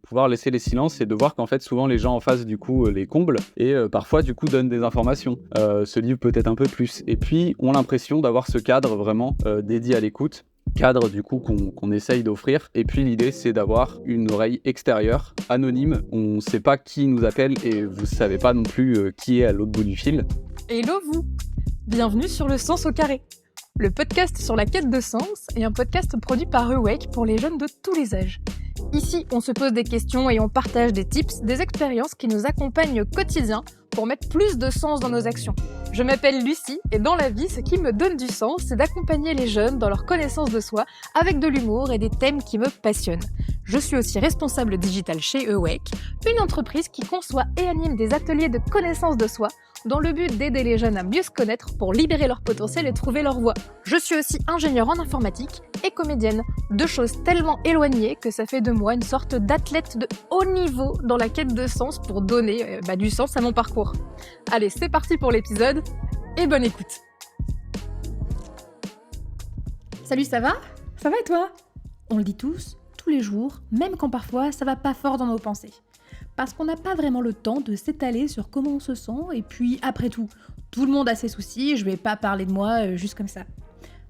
pouvoir laisser les silences et de voir qu'en fait souvent les gens en face du coup les comblent et parfois du coup donnent des informations, se livrent peut-être un peu plus et puis ont l'impression d'avoir ce cadre vraiment dédié à l'écoute, cadre du coup qu'on essaye d'offrir. Et puis l'idée c'est d'avoir une oreille extérieure, anonyme, on ne sait pas qui nous appelle et vous ne savez pas non plus qui est à l'autre bout du fil. Hello vous! Bienvenue sur Le Sens au carré, le podcast sur la quête de sens et un podcast produit par Awake pour les jeunes de tous les âges. Ici, on se pose des questions et on partage des tips, des expériences qui nous accompagnent au quotidien pour mettre plus de sens dans nos actions. Je m'appelle Lucie et dans la vie, ce qui me donne du sens, c'est d'accompagner les jeunes dans leur connaissance de soi avec de l'humour et des thèmes qui me passionnent. Je suis aussi responsable digital chez Awake, une entreprise qui conçoit et anime des ateliers de connaissance de soi dans le but d'aider les jeunes à mieux se connaître pour libérer leur potentiel et trouver leur voie. Je suis aussi ingénieure en informatique et comédienne, deux choses tellement éloignées que ça fait de moi une sorte d'athlète de haut niveau dans la quête de sens pour donner du sens à mon parcours. Allez, c'est parti pour l'épisode et bonne écoute. Salut, ça va ? Ça va et toi ? On le dit tous les jours, même quand parfois ça va pas fort dans nos pensées. Parce qu'on n'a pas vraiment le temps de s'étaler sur comment on se sent, et puis après tout le monde a ses soucis, je vais pas parler de moi juste comme ça.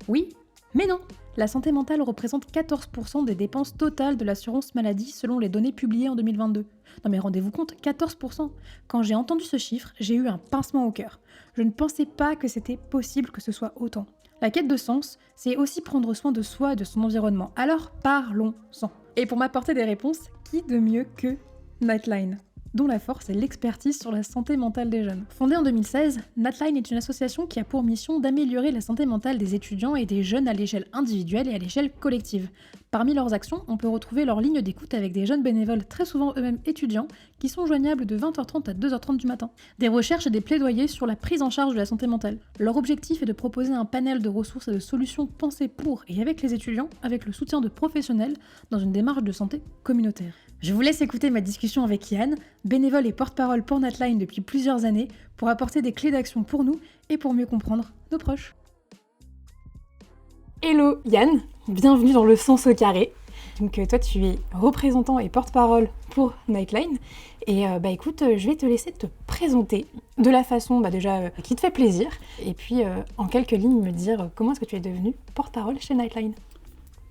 Oui, mais non, la santé mentale représente 14% des dépenses totales de l'assurance maladie selon les données publiées en 2022. Non mais rendez-vous compte, 14%. Quand j'ai entendu ce chiffre, j'ai eu un pincement au cœur. Je ne pensais pas que c'était possible que ce soit autant. La quête de sens, c'est aussi prendre soin de soi et de son environnement. Alors parlons-en. Et pour m'apporter des réponses, qui de mieux que Nightline, dont la force est l'expertise sur la santé mentale des jeunes. Fondée en 2016, Nightline est une association qui a pour mission d'améliorer la santé mentale des étudiants et des jeunes à l'échelle individuelle et à l'échelle collective. Parmi leurs actions, on peut retrouver leur ligne d'écoute avec des jeunes bénévoles, très souvent eux-mêmes étudiants, qui sont joignables de 20h30 à 2h30 du matin. Des recherches et des plaidoyers sur la prise en charge de la santé mentale. Leur objectif est de proposer un panel de ressources et de solutions pensées pour et avec les étudiants, avec le soutien de professionnels, dans une démarche de santé communautaire. Je vous laisse écouter ma discussion avec Yann, bénévole et porte-parole pour Nightline depuis plusieurs années, pour apporter des clés d'action pour nous et pour mieux comprendre nos proches. Hello Yann, bienvenue dans Le Sens au carré. Donc toi tu es représentant et porte-parole pour Nightline et écoute, je vais te laisser te présenter de la façon déjà qui te fait plaisir et puis en quelques lignes me dire comment est-ce que tu es devenue porte-parole chez Nightline.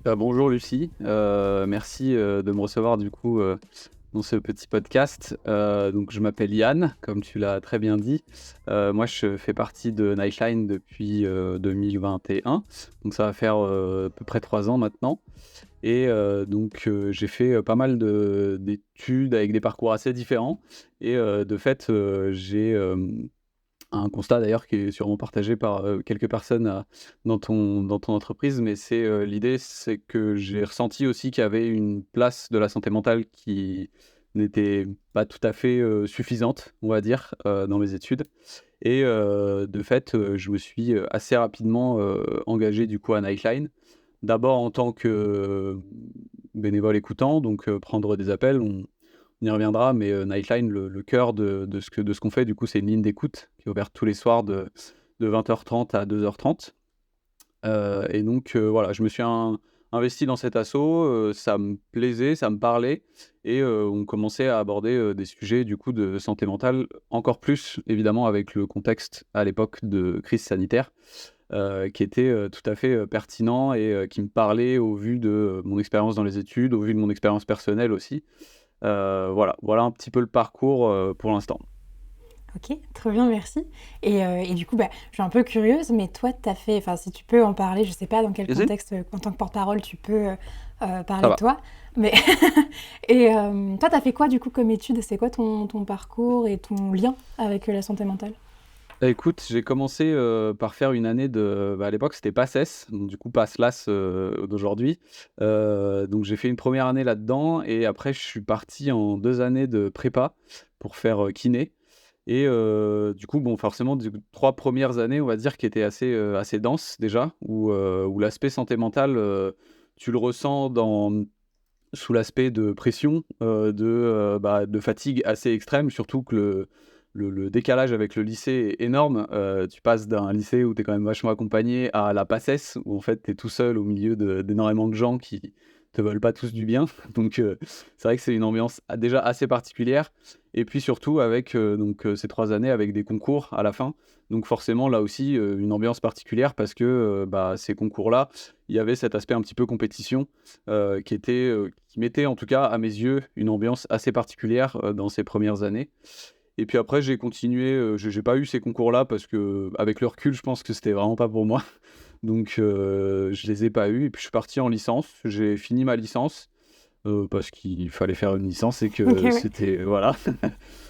Bonjour Lucie, merci de me recevoir du coup dans ce petit podcast. Donc je m'appelle Yann, comme tu l'as très bien dit. Moi je fais partie de Nightline depuis 2021, donc ça va faire à peu près 3 ans maintenant. Et j'ai fait pas mal d'études avec des parcours assez différents. Et de fait, j'ai un constat d'ailleurs qui est sûrement partagé par quelques personnes dans ton entreprise, mais l'idée, c'est que j'ai ressenti aussi qu'il y avait une place de la santé mentale qui n'était pas tout à fait suffisante, on va dire, dans mes études. Et de fait, je me suis assez rapidement engagé du coup à Nightline. D'abord en tant que bénévole écoutant, donc prendre des appels, on y reviendra, mais Nightline, le cœur de ce qu'on fait, du coup, c'est une ligne d'écoute qui est ouverte tous les soirs de 20h30 à 2h30. Et donc voilà, je me suis investi dans cet asso, ça me plaisait, ça me parlait et on commençait à aborder des sujets du coup de santé mentale, encore plus évidemment avec le contexte à l'époque de crise sanitaire, qui était tout à fait pertinent et qui me parlait au vu de mon expérience dans les études, au vu de mon expérience personnelle aussi. Voilà un petit peu le parcours pour l'instant. Ok, très bien, merci. Et du coup, je suis un peu curieuse, mais toi, t'as fait, enfin, si tu peux en parler, je sais pas dans quel Vas-y. contexte, en tant que porte-parole, tu peux Ça parler de va. toi, mais et toi, t'as fait quoi du coup comme étude? C'est quoi ton parcours et ton lien avec la santé mentale? Bah, écoute, j'ai commencé par faire une année à l'époque, c'était PACES, donc du coup PACELAS d'aujourd'hui. Donc j'ai fait une première année là-dedans et après je suis parti en 2 années de prépa pour faire kiné. Et du coup, bon, forcément, 3 premières années, on va dire, qui étaient assez denses déjà, où l'aspect santé mentale, tu le ressens sous l'aspect de pression, de fatigue assez extrême, surtout que le décalage avec le lycée est énorme. Tu passes d'un lycée où tu es quand même vachement accompagné à la PACES, où en fait tu es tout seul au milieu d'énormément de gens qui te veulent pas tous du bien. Donc c'est vrai que c'est une ambiance déjà assez particulière. Et puis surtout avec ces 3 années avec des concours à la fin. Donc forcément là aussi une ambiance particulière parce que ces concours-là, il y avait cet aspect un petit peu compétition qui mettait en tout cas à mes yeux une ambiance assez particulière dans ces premières années. Et puis après j'ai continué, j'ai pas eu ces concours-là parce qu'avec le recul, je pense que c'était vraiment pas pour moi. Donc je les ai pas eus et puis je suis parti en licence. J'ai fini ma licence, parce qu'il fallait faire une licence et Ok, que ouais. c'était voilà,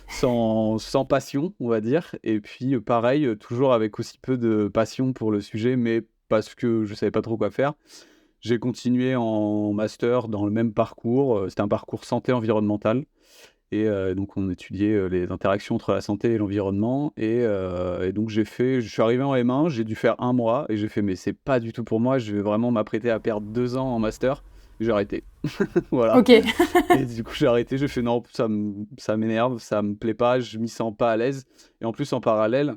sans passion, on va dire. Et puis pareil, toujours avec aussi peu de passion pour le sujet, mais parce que je savais pas trop quoi faire. J'ai continué en master dans le même parcours, c'était un parcours santé environnementale et donc on étudiait, les interactions entre la santé et l'environnement et donc je suis arrivé en M1, j'ai dû faire 1 mois et j'ai fait: «Mais c'est pas du tout pour moi, je vais vraiment m'apprêter à perdre 2 ans en master». J'ai arrêté. Voilà Ok. et du coup j'ai arrêté, j'ai fait: «Non, ça m'énerve, ça me plaît pas, je m'y sens pas à l'aise» et en plus en parallèle,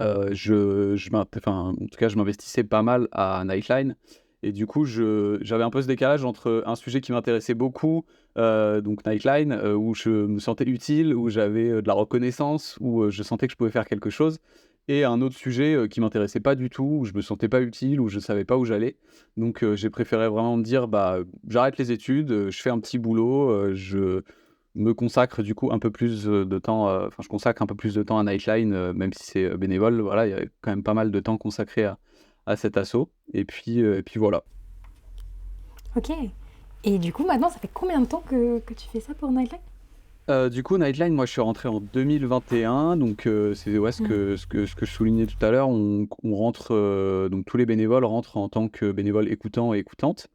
en tout cas, je m'investissais pas mal à Nightline et du coup, j'avais un peu ce décalage entre un sujet qui m'intéressait beaucoup, donc Nightline, où je me sentais utile, où j'avais, de la reconnaissance, où, je sentais que je pouvais faire quelque chose et un autre sujet, qui m'intéressait pas du tout, où je me sentais pas utile, où je savais pas où j'allais. Donc, j'ai préféré vraiment me dire: «Bah, j'arrête les études, je fais un petit boulot, je me consacre du coup un peu plus, de temps, je consacre un peu plus de temps à Nightline, même si c'est, bénévole, voilà, il y avait quand même pas mal de temps consacré à cet asso et puis voilà. Ok. Et du coup, maintenant, ça fait combien de temps que tu fais ça pour Nightline? Du coup Nightline, moi je suis rentré en 2021 donc c'est ouais, Hmm. ce que je soulignais tout à l'heure, on rentre, donc tous les bénévoles rentrent en tant que bénévoles écoutants et écoutantes.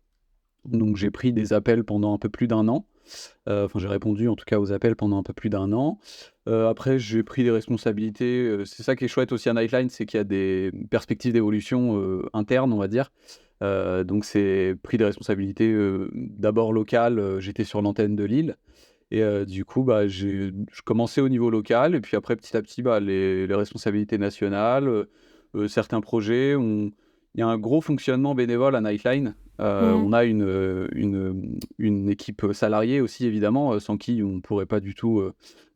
Donc j'ai pris des appels pendant un peu plus d'1 an. J'ai répondu en tout cas aux appels pendant un peu plus d'1 an. Après j'ai pris des responsabilités, c'est ça qui est chouette aussi à Nightline, c'est qu'il y a des perspectives d'évolution, internes, on va dire. Donc c'est pris des responsabilités, d'abord locales, j'étais sur l'antenne de Lille et du coup, je commençais au niveau local et puis après petit à petit, les responsabilités nationales, certains projets. Il y a un gros fonctionnement bénévole à Nightline. Hmm. On a une équipe, salariée aussi évidemment, sans qui on ne pourrait pas du tout,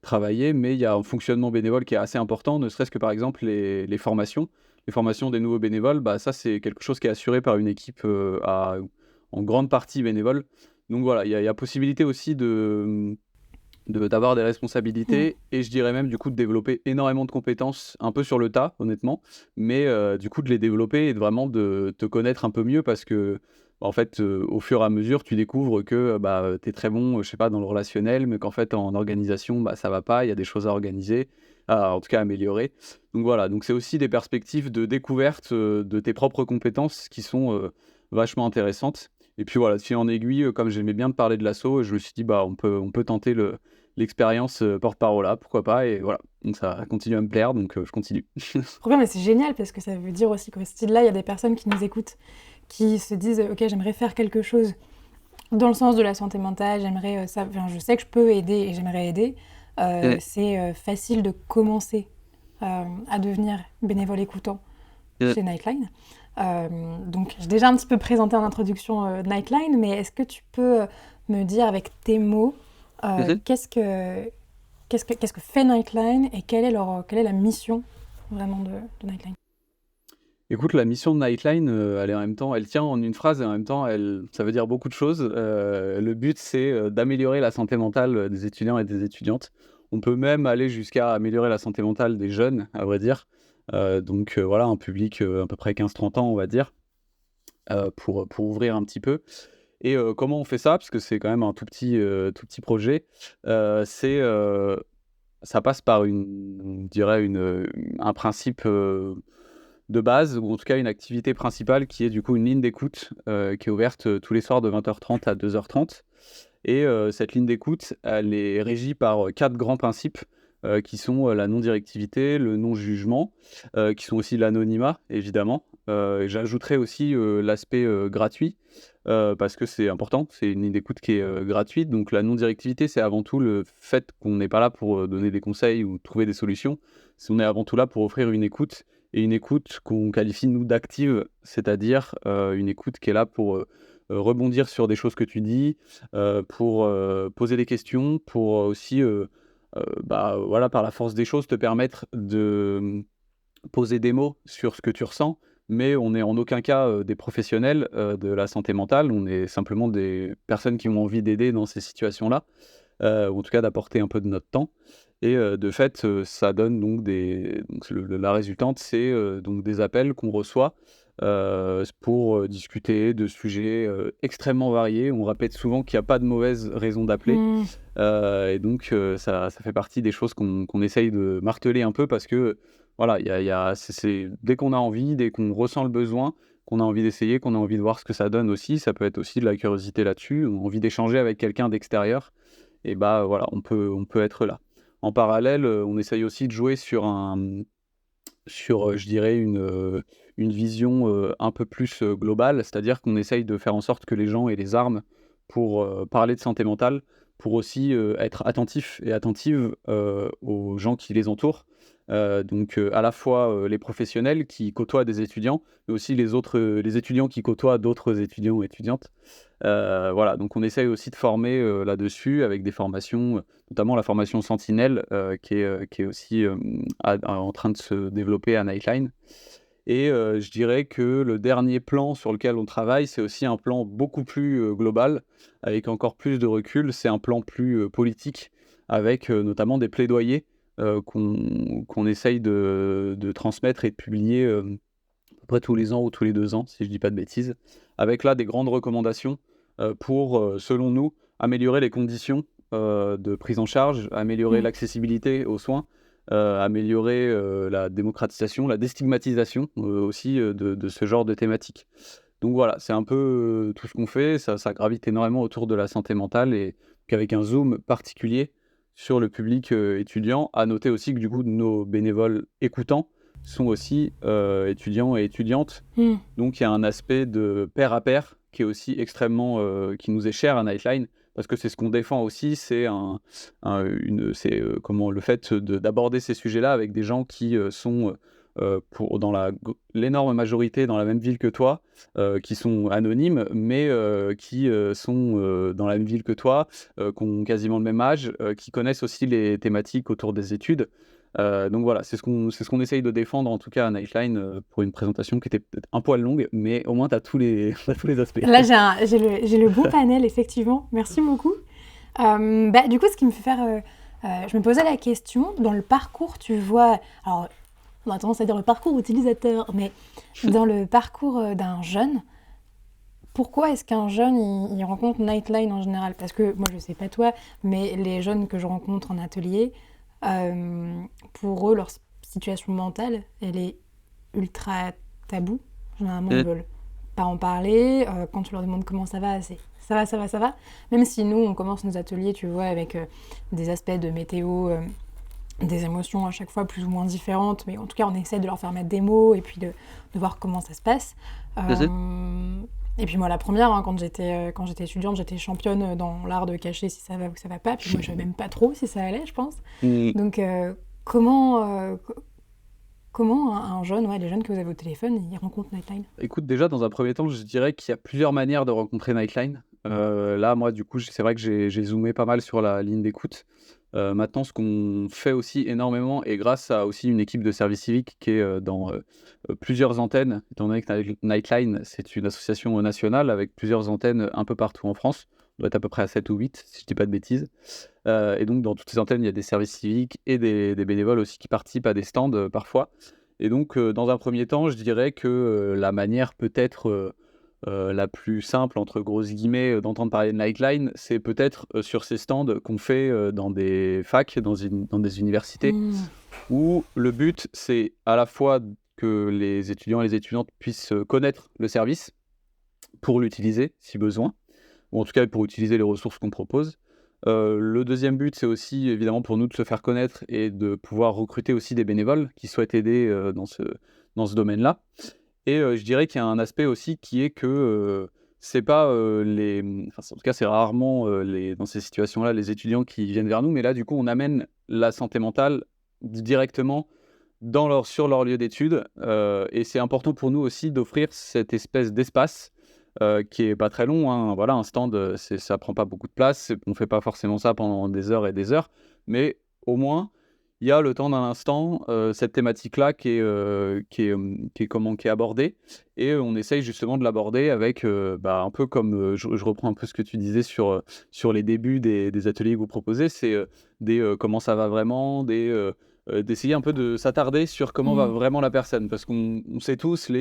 travailler. Mais il y a un fonctionnement bénévole qui est assez important, ne serait-ce que par exemple les formations. Les formations des nouveaux bénévoles, ça c'est quelque chose qui est assuré par une équipe, en grande partie bénévole. Donc voilà, il y a possibilité aussi d'avoir des Hmm. responsabilités et je dirais même du coup de développer énormément de compétences un peu sur le tas honnêtement, mais du coup de les développer et de vraiment de te connaître un peu mieux parce que, en fait, au fur et à mesure tu découvres que, tu es très bon, je sais pas dans le relationnel, mais qu'en fait en organisation, ça va pas, il y a des choses à organiser, en tout cas à améliorer. Donc voilà, donc c'est aussi des perspectives de découverte, de tes propres compétences qui sont, vachement intéressantes et puis voilà, de fil en aiguille, comme j'aimais bien te parler de l'asso, je me suis dit: «Bah, on peut tenter l'expérience, porte-parole là, pourquoi pas?» et voilà, donc ça continue à me plaire, donc je continue. Trop bien, mais c'est génial parce que ça veut dire aussi qu'au style là, il y a des personnes qui nous écoutent, qui se disent ok, j'aimerais faire quelque chose dans le sens de la santé mentale, j'aimerais ça, enfin, je sais que je peux aider et j'aimerais aider. Ouais, C'est facile de commencer à devenir bénévole écoutant ouais. chez Nightline. Donc j'ai déjà un petit peu présenté en introduction Nightline, mais est-ce que tu peux me dire avec tes mots Mmh. qu'est-ce que fait Nightline et quelle est la mission vraiment de Nightline? Écoute, la mission de Nightline, elle tient en une phrase et en même temps ça veut dire beaucoup de choses. Le but c'est, d'améliorer la santé mentale, des étudiants et des étudiantes. On peut même aller jusqu'à améliorer la santé mentale des jeunes, à vrai dire. Voilà, un public, à peu près 15-30 ans, on va dire, pour ouvrir un petit peu. Et comment on fait ça? Parce que c'est quand même un tout petit projet. Ça passe par je dirais un principe, de base ou en tout cas une activité principale qui est du coup une ligne d'écoute, qui est ouverte, tous les soirs de 20h30 à 2h30 et cette ligne d'écoute, elle est régie par, 4 grands principes, qui sont, la non-directivité, le non-jugement, qui sont aussi l'anonymat évidemment, et j'ajouterais aussi, l'aspect, gratuit, parce que c'est important. C'est une ligne d'écoute qui est, gratuite donc la non-directivité, c'est avant tout le fait qu'on n'est pas là pour, donner des conseils ou trouver des solutions. On est avant tout là pour offrir une écoute et une écoute qu'on qualifie nous d'active, c'est-à-dire, une écoute qui est là pour, rebondir sur des choses que tu dis, pour poser des questions, pour aussi, voilà, par la force des choses, te permettre de poser des mots sur ce que tu ressens, mais on n'est en aucun cas, des professionnels, de la santé mentale. On est simplement des personnes qui ont envie d'aider dans ces situations-là, ou en tout cas d'apporter un peu de notre temps et de fait, ça donne donc la résultante, c'est, donc des appels qu'on reçoit, pour, discuter de sujets, extrêmement variés. On répète souvent qu'il y a pas de mauvaise raison d'appeler. Mmh. Et donc ça fait partie des choses qu'on essaye de marteler un peu parce que, voilà, il y a c'est dès qu'on a envie, dès qu'on ressent le besoin, qu'on a envie d'essayer, qu'on a envie de voir ce que ça donne aussi, ça peut être aussi de la curiosité là-dessus, on a envie d'échanger avec quelqu'un d'extérieur et bah, voilà, on peut être là. En parallèle, on essaye aussi de jouer sur, je dirais une vision, un peu plus, globale. C'est-à-dire qu'on essaye de faire en sorte que les gens aient les armes pour, parler de santé mentale, pour aussi, être attentifs et attentives, aux gens qui les entourent. Donc, à la fois, les professionnels qui côtoient des étudiants, mais aussi les étudiants qui côtoient d'autres étudiants et étudiantes. Voilà, donc on essaye aussi de former, là-dessus avec des formations, notamment la formation Sentinelle, qui est aussi, en train de se développer à Nightline et je dirais que le dernier plan sur lequel on travaille, c'est aussi un plan beaucoup plus, global, avec encore plus de recul. C'est un plan plus, politique avec, notamment des plaidoyers, qu'on essaye de transmettre et de publier, à peu près tous les ans ou tous les 2 ans, si je dis pas de bêtises. Avec là des grandes recommandations, pour, selon nous, améliorer les conditions, de prise en charge, améliorer Mmh. l'accessibilité aux soins, améliorer, la démocratisation, la déstigmatisation, aussi, de ce genre de thématiques. Donc voilà, c'est un peu, tout ce qu'on fait, ça gravite énormément autour de la santé mentale et qu'avec un zoom particulier sur le public, étudiant. À noter aussi que du coup nos bénévoles écoutants sont aussi, étudiants et étudiantes. Mmh. Donc il y a un aspect de pair à pair qui est aussi extrêmement, qui nous est cher à Nightline parce que c'est ce qu'on défend aussi, c'est comment le fait d'aborder ces sujets-là avec des gens qui, sont, pour dans l'énorme majorité dans la même ville que toi, qui sont anonymes, mais qui, sont, dans la même ville que toi, qui ont quasiment le même âge, qui connaissent aussi les thématiques autour des études. Donc voilà, c'est ce qu'on essaye de défendre en tout cas à Nightline, pour une présentation qui était peut-être un poil longue, mais au moins tu as tous les tu tous les aspects. Là, j'ai le bon panel, effectivement. Merci beaucoup. Du coup, ce qui me fait faire... je me posais la question, dans le parcours, tu vois... Alors, on a tendance à dire le parcours utilisateur, mais dans le parcours d'un jeune, pourquoi est-ce qu'un jeune, il rencontre Nightline en général? Parce que, moi, je sais pas toi, mais les jeunes que je rencontre en atelier, pour eux, leur situation mentale, elle est ultra taboue. Généralement, ils veulent pas en parler. Quand tu leur demandes comment ça va, c'est ça va, ça va, ça va. Même si nous, on commence nos ateliers, tu vois, avec des aspects de météo, des émotions à chaque fois plus ou moins différentes, mais en tout cas, on essaie de leur faire mettre des mots et puis de voir comment ça se passe. Et puis moi, la première, quand j'étais étudiante, j'étais championne dans l'art de cacher si ça va ou ça va pas. Puis moi, je savais même pas trop si ça allait, je pense. Mmh. Donc, comment un jeune, les jeunes que vous avez au téléphone, ils rencontrent Nightline? Écoute, déjà, dans un premier temps, je dirais qu'il y a plusieurs manières de rencontrer Nightline. Là, moi, du coup, c'est vrai que j'ai zoomé pas mal sur la ligne d'écoute. Maintenant, ce qu'on fait aussi énormément et grâce à aussi une équipe de service civique qui est, dans, plusieurs antennes, étant donné que Nightline, c'est une association, nationale avec plusieurs antennes, un peu partout en France. On doit être à peu près à 7 ou 8, si je dis pas de bêtises. Et donc dans toutes ces antennes, il y a des services civiques et des bénévoles aussi qui participent à des stands, parfois. Et donc, dans un premier temps, je dirais que, la manière peut-être, la plus «simple» entre grosses guillemets, d'entendre parler de Nightline, c'est peut-être, sur ces stands qu'on fait, dans des facs, dans des universités, Mmh. où le but, c'est à la fois que les étudiants et les étudiantes puissent, connaître le service pour l'utiliser si besoin, ou en tout cas pour utiliser les ressources qu'on propose. Le deuxième but, c'est aussi évidemment pour nous de se faire connaître et de pouvoir recruter aussi des bénévoles qui souhaitent aider, dans ce domaine-là. Et je dirais qu'il y a un aspect aussi qui est que, c'est pas, en tout cas, c'est rarement, dans ces situations-là, les étudiants qui viennent vers nous, mais là, du coup, on amène la santé mentale directement sur leur lieu d'études, et c'est important pour nous aussi d'offrir cette espèce d'espace, qui est pas très long, hein. Voilà, un stand, ça prend pas beaucoup de place. On fait pas forcément ça pendant des heures et des heures, mais au moins, il y a le temps d'un instant, cette thématique-là qui est abordée et on essaye justement de l'aborder avec, un peu comme, je reprends un peu ce que tu disais sur les débuts des ateliers que vous proposez. C'est, comment ça va vraiment, d'essayer un peu de s'attarder sur comment va Mmh. vraiment la personne. Parce qu'on sait tous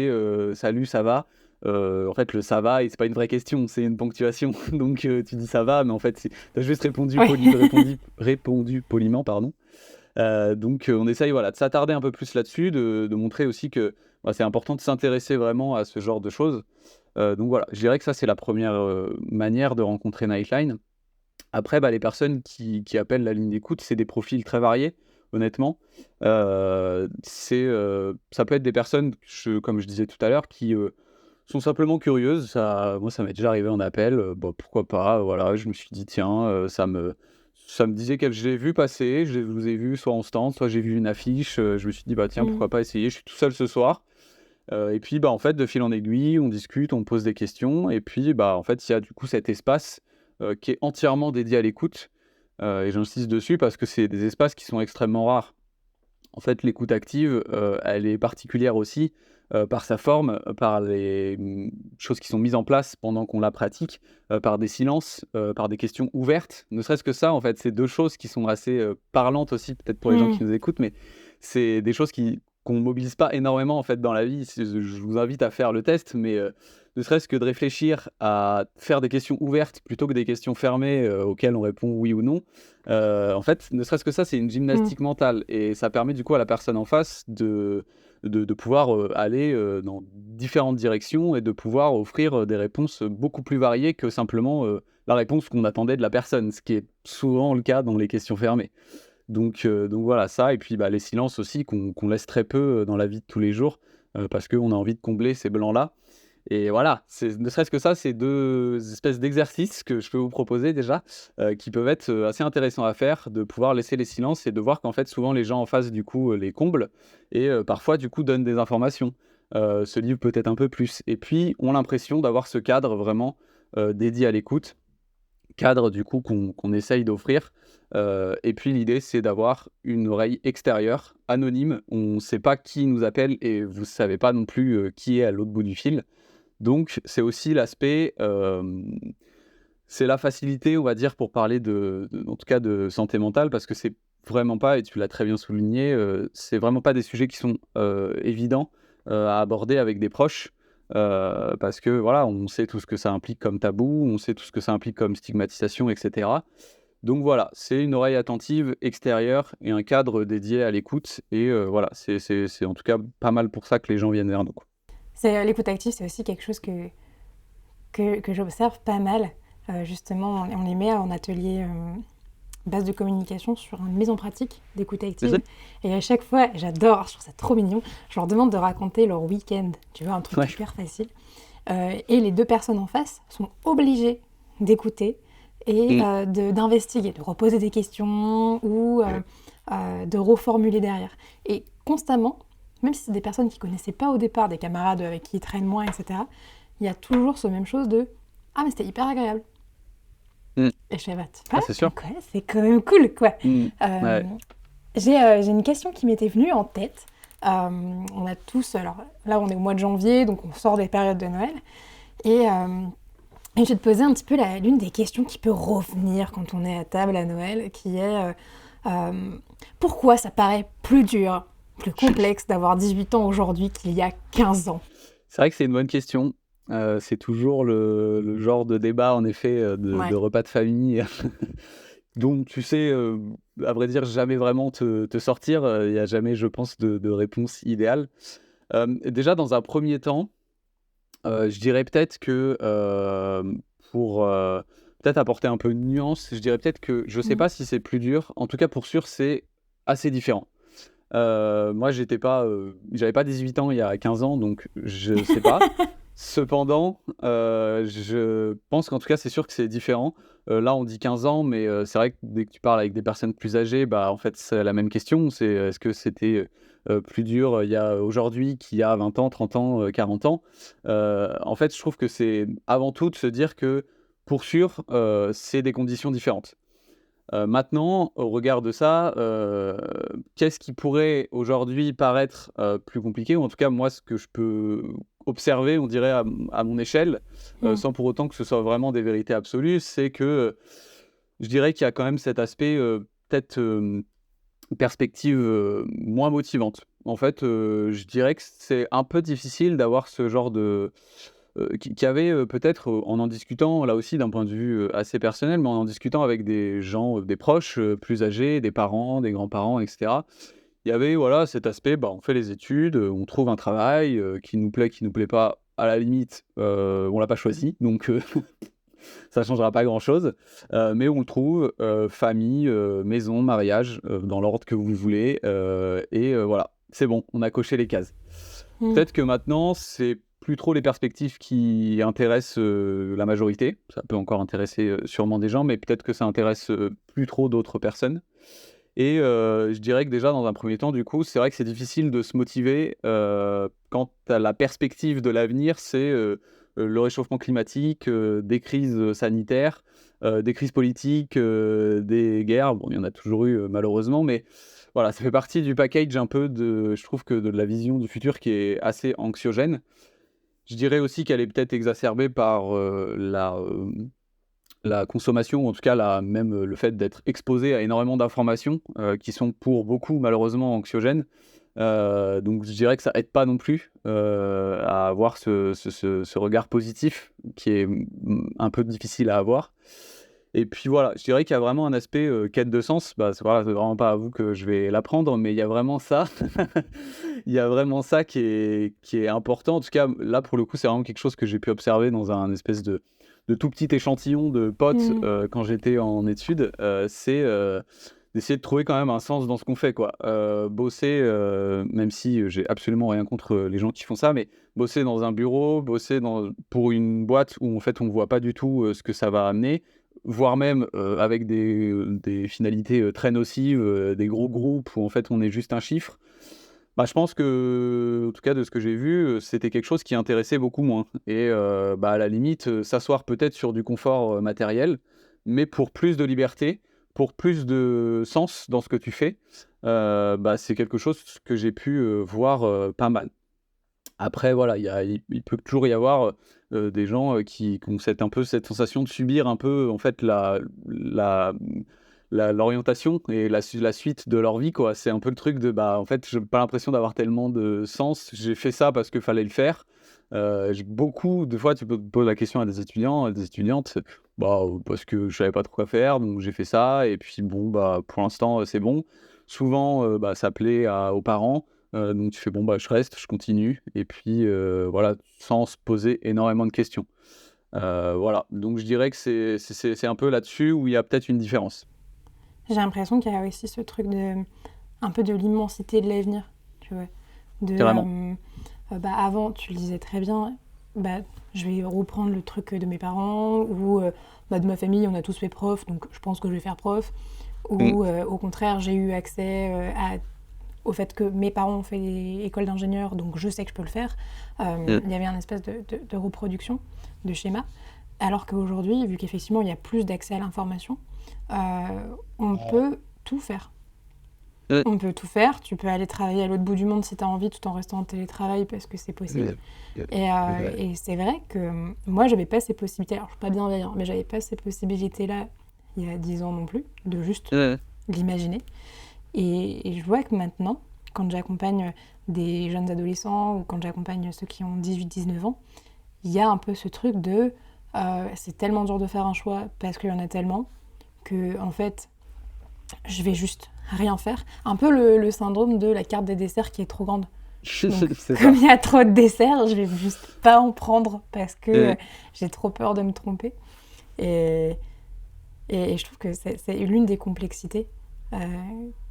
«Salut, ça va?» En fait, le «ça va» et c'est pas une vraie question, c'est une ponctuation. Donc tu dis: «Ça va», mais en fait, tu as juste répondu Ouais. répondu poliment, pardon. Donc on essaye, voilà, de s'attarder un peu plus là-dessus, de montrer aussi que, c'est important de s'intéresser vraiment à ce genre de choses. Donc voilà, je dirais que ça, c'est la première manière de rencontrer Nightline. Après, les personnes qui appellent la ligne d'écoute, c'est des profils très variés, honnêtement. Ça peut être des personnes, comme je disais tout à l'heure, qui, sont simplement curieuses. Moi, ça m'est déjà arrivé en appel, pourquoi pas, voilà. Je me suis dit: «Tiens, ça me disait que je l'ai vu passer, je vous ai vu soit en stand, soit j'ai vu une affiche», je me suis dit: «Bah, tiens, Mmh. pourquoi pas essayer?» Je suis tout seul ce soir, et puis, en fait, de fil en aiguille, on discute, on pose des questions et puis, en fait, il y a du coup cet espace, qui est entièrement dédié à l'écoute, et j'insiste dessus parce que c'est des espaces qui sont extrêmement rares. En fait, l'écoute active, elle est particulière aussi, par sa forme, par les, choses qui sont mises en place pendant qu'on la pratique, par des silences, par des questions ouvertes. Ne serait-ce que ça, en fait, c'est 2 choses qui sont assez, parlantes aussi peut-être pour les gens Mmh. qui nous écoutent, mais c'est des choses qu'on mobilise pas énormément, en fait, dans la vie. Je vous invite à faire le test, mais ne serait-ce que de réfléchir à faire des questions ouvertes plutôt que des questions fermées, auxquelles on répond oui ou non. En fait, ne serait-ce que ça, c'est une Mmh. gymnastique mentale et ça permet du coup à la personne en face de pouvoir, aller, dans différentes directions et de pouvoir offrir, des réponses, beaucoup plus variées que simplement, la réponse qu'on attendait de la personne, ce qui est souvent le cas dans les questions fermées. Donc voilà ça et puis, les silences aussi qu'on laisse très peu, dans la vie de tous les jours, parce qu'on a envie de combler ces blancs-là et voilà, ne serait-ce que ça, c'est 2 espèces d'exercices que je peux vous proposer déjà, qui peuvent être, assez intéressants à faire, de pouvoir laisser les silences et de voir qu'en fait, souvent les gens en face, du coup, les comblent et parfois, du coup, donnent des informations, se livrent peut-être un peu plus et puis ont l'impression d'avoir ce cadre vraiment, dédié à l'écoute. Cadre du coup qu'on essaye d'offrir, et puis l'idée c'est d'avoir une oreille extérieure, anonyme. On ne sait pas qui nous appelle et vous ne savez pas non plus, qui est à l'autre bout du fil. Donc c'est aussi l'aspect, c'est la facilité, on va dire, pour parler en tout cas de santé mentale parce que c'est vraiment pas et tu l'as très bien souligné, c'est vraiment pas des sujets qui sont, évidents, à aborder avec des proches, parce que voilà, on sait tout ce que ça implique comme tabou, on sait tout ce que ça implique comme stigmatisation et cetera. Donc voilà, c'est une oreille attentive extérieure et un cadre dédié à l'écoute et voilà, c'est en tout cas pas mal pour ça que les gens viennent vers nous, quoi. L'écoute active, c'est aussi quelque chose que j'observe pas mal. Justement, on les met en atelier base de communication sur une mise en pratique d'écoute C'est ça? active. Et à chaque fois, j'adore, je trouve ça trop mignon, je leur demande de raconter leur week-end, tu vois, un truc Ouais. hyper facile. Et les deux personnes en face sont obligées d'écouter et Mmh. d'investiguer, de reposer des questions ou de reformuler derrière. Et constamment, même si c'est des personnes qui ne connaissaient pas au départ, des camarades avec qui ils traînent moins, etc., il y a toujours ce même chose de « Ah, mais c'était hyper agréable ». Mmh. Et je fais « Bah, tu Ah, vois, c'est sûr. donc ouais, c'est quand même cool, quoi Mmh. ». Euh, Ouais. j'ai une question qui m'était venue en tête. On a tous, alors là on est au mois de janvier, donc on sort des périodes de Noël. Et je vais te poser un petit peu l'une des questions qui peut revenir quand on est à table à Noël, qui est pourquoi ça paraît plus dur, plus complexe d'avoir 18 ans aujourd'hui qu'il y a 15 ans? C'est vrai que c'est une bonne question. C'est toujours le genre de débat en effet, de Ouais. repas de famille dont tu sais, à vrai dire jamais vraiment te sortir. Il y a jamais, je pense, de réponse idéale. Déjà dans un premier temps, je dirais peut-être que, pour, peut-être apporter un peu de nuance, je dirais peut-être que je sais Mm. pas si c'est plus dur. En tout cas pour sûr, c'est assez différent. Moi j'avais pas 18 ans il y a 15 ans, donc je sais pas. Cependant, je pense qu'en tout cas, c'est sûr que c'est différent. Là, on dit 15 ans, mais c'est vrai que dès que tu parles avec des personnes plus âgées, bah, en fait, c'est la même question. C'est, est-ce que c'était, plus dur, il y a aujourd'hui qu'il y a 20 ans, 30 ans, 40 ans? En fait, je trouve que c'est avant tout de se dire que, pour sûr, c'est des conditions différentes. Maintenant, au regard de ça, qu'est-ce qui pourrait aujourd'hui paraître, plus compliqué? Ou en tout cas, moi, ce que je peux observer, on dirait à mon échelle, Mmh. sans pour autant que ce soit vraiment des vérités absolues, c'est que, je dirais qu'il y a quand même cet aspect, peut-être, perspective, moins motivante. En fait, je dirais que c'est un peu difficile d'avoir ce genre de qui avait, peut-être, en discutant, là aussi d'un point de vue, assez personnel, mais en discutant avec des gens, des proches, plus âgés, des parents, des grands-parents et cetera. Il y avait, voilà, cet aspect, bah, on fait les études, on trouve un travail, qui nous plaît pas, à la limite, on l'a pas choisi, donc ça changera pas grand-chose, mais on le trouve, famille, maison, mariage, dans l'ordre que vous voulez, voilà, c'est bon, on a coché les cases. Mmh. Peut-être que maintenant, c'est plus trop les perspectives qui intéressent, la majorité. Ça peut encore intéresser, sûrement des gens, mais peut-être que ça intéresse, plus trop d'autres personnes et je dirais que déjà dans un premier temps, du coup, c'est vrai que c'est difficile de se motiver, quand tu la perspective de l'avenir, c'est, le réchauffement climatique, des crises, sanitaires, des crises politiques, des guerres. Bon, il y en a toujours eu, malheureusement, mais voilà, ça fait partie du package un peu de je trouve que de la vision du futur qui est assez anxiogène. Je dirais aussi qu'elle est peut-être exacerbée par, la consommation, ou en tout cas même, le fait d'être exposé à énormément d'informations, qui sont pour beaucoup malheureusement anxiogènes. Donc je dirais que ça aide pas non plus, à avoir ce regard positif qui est, un peu difficile à avoir. Et puis voilà, je dirais qu'il y a vraiment un aspect, quête de sens. Bah, c'est vraiment pas à vous que je vais l'apprendre, mais il y a vraiment ça. Il y a vraiment ça qui est important. En tout cas, là, pour le coup, c'est vraiment quelque chose que j'ai pu observer dans un espèce de tout petit échantillon de potes, Mmh. quand j'étais en études. C'est, d'essayer de trouver quand même un sens dans ce qu'on fait, quoi. Bosser, même si, j'ai absolument rien contre, les gens qui font ça, mais bosser dans un bureau, bosser pour une boîte où en fait on voit pas du tout, ce que ça va amener, voire même, avec des finalités, très nocives, des gros groupes où en fait on est juste un chiffre. Bah, je pense que, en tout cas de ce que j'ai vu, c'était quelque chose qui intéressait beaucoup moins et bah, à la limite, s'asseoir peut-être sur du confort, matériel, mais pour plus de liberté, pour plus de sens dans ce que tu fais, bah, c'est quelque chose que j'ai pu, voir, pas mal. Après voilà, il peut toujours y avoir, des gens, qui ont un peu cette sensation de subir un peu en fait la, l'orientation et la suite de leur vie, quoi. C'est un peu le truc de, bah, en fait, j'ai pas l'impression d'avoir tellement de sens. J'ai fait ça parce qu'il fallait le faire. J'ai beaucoup de fois, tu peux te poser la question à des étudiants, à des étudiantes, bah, parce que je savais pas trop quoi faire, donc j'ai fait ça et puis bon, bah, pour l'instant, c'est bon. Souvent, bah, ça plaît aux parents, donc tu fais: «Bon, bah, je reste, je continue» et puis, voilà, sans se poser énormément de questions. Voilà, donc je dirais que c'est un peu là-dessus où il y a peut-être une différence. J'ai l'impression qu'il y a aussi ce truc de un peu de l'immensité de l'avenir, tu vois? De, Carrément. bah, avant, tu le disais très bien, bah, je vais reprendre le truc de mes parents ou bah, de ma famille, on a tous fait prof, donc je pense que je vais faire prof. Mmh. Ou au contraire, j'ai eu accès au fait que mes parents ont fait école d'ingénieur, donc je sais que je peux le faire. Mmh. Il y avait un espèce de reproduction de schéma. Alors qu'aujourd'hui, vu qu'effectivement il y a plus d'accès à l'information, on peut tout faire. Ouais. On peut tout faire, tu peux aller travailler à l'autre bout du monde si tu as envie tout en restant en télétravail parce que c'est possible. Et c'est vrai que moi j'avais pas ces possibilités, alors je suis pas bienveillante, mais j'avais pas ces possibilités-là il y a 10 ans non plus, de juste Ouais. l'imaginer. Et je vois que maintenant, quand j'accompagne des jeunes adolescents ou quand j'accompagne ceux qui ont 18-19 ans, il y a un peu ce truc de c'est tellement dur de faire un choix parce qu'il y en a tellement que en fait je vais juste rien faire. Un peu le syndrome de la carte des desserts qui est trop grande. Donc C'est comme ça. il y a trop de desserts, je vais juste pas en prendre parce que Mmh. j'ai trop peur de me tromper. Et je trouve que c'est l'une des complexités euh,